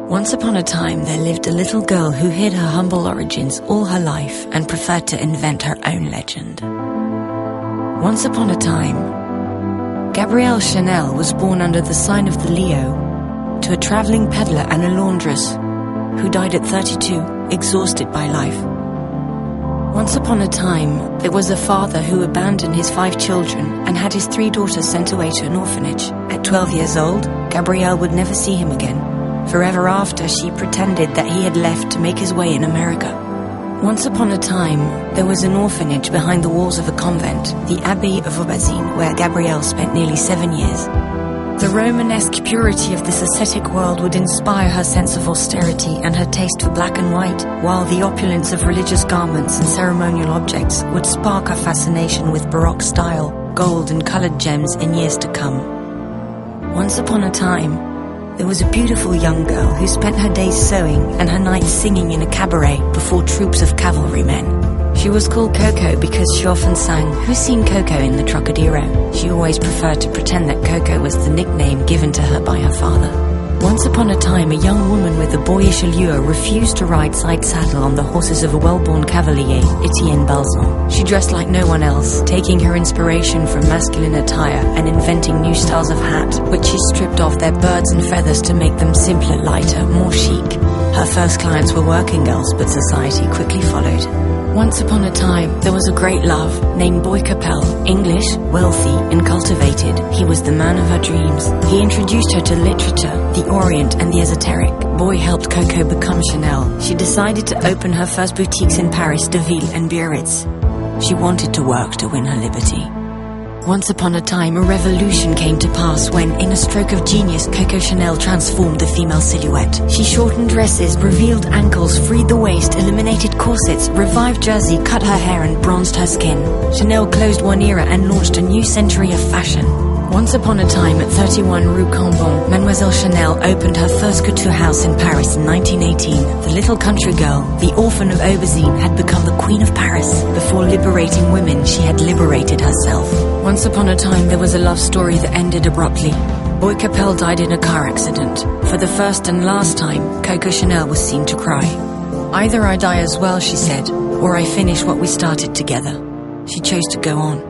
Once upon a time, there lived a little girl who hid her humble origins all her life and preferred to invent her own legend. Once upon a time, Gabrielle Chanel was born under the sign of the Leo to a traveling peddler and a laundress who died at 32, exhausted by life. Once upon a time, there was a father who abandoned his 5 children and had his 3 daughters sent away to an orphanage. At 12 years old, Gabrielle would never see him again. Forever after, she pretended that he had left to make his way in America. Once upon a time, there was an orphanage behind the walls of a convent, the Abbey of Aubazine, where Gabrielle spent nearly 7 years. The Romanesque purity of this ascetic world would inspire her sense of austerity and her taste for black and white, while the opulence of religious garments and ceremonial objects would spark her fascination with Baroque style, gold and colored gems in years to come. Once upon a time, there was a beautiful young girl who spent her days sewing and her nights singing in a cabaret before troops of cavalrymen. She was called Coco because she often sang, "Who's seen Coco in the Trocadero?" She always preferred to pretend that Coco was the nickname given to her by her father. Once upon a time, a young woman with a boyish allure refused to ride side-saddle on the horses of a well-born cavalier, Etienne Balsan. She dressed like no one else, taking her inspiration from masculine attire and inventing new styles of hat, which she stripped off their birds and feathers to make them simpler, lighter, more chic. Her first clients were working girls, but society quickly followed. Once upon a time, there was a great love named Boy Capel. English, wealthy, and cultivated, he was the man of her dreams. He introduced her to literature, the Orient, and the esoteric. Boy helped Coco become Chanel. She decided to open her first boutiques in Paris, Deauville, and Biarritz. She wanted to work to win her liberty. Once upon a time, a revolution came to pass when, in a stroke of genius, Coco Chanel transformed the female silhouette. She shortened dresses, revealed ankles, freed the waist, eliminated corsets, revived jersey, cut her hair and bronzed her skin. Chanel closed one era and launched a new century of fashion. Once upon a time, at 31 Rue Cambon, Mademoiselle Chanel opened her first couture house in Paris in 1918. The little country girl, the orphan of Aubazine, had become the queen of Paris. Before liberating women, she had liberated herself. Once upon a time, there was a love story that ended abruptly. Boy Capel died in a car accident. For the first and last time, Coco Chanel was seen to cry. "Either I die as well," she said, "or I finish what we started together." She chose to go on.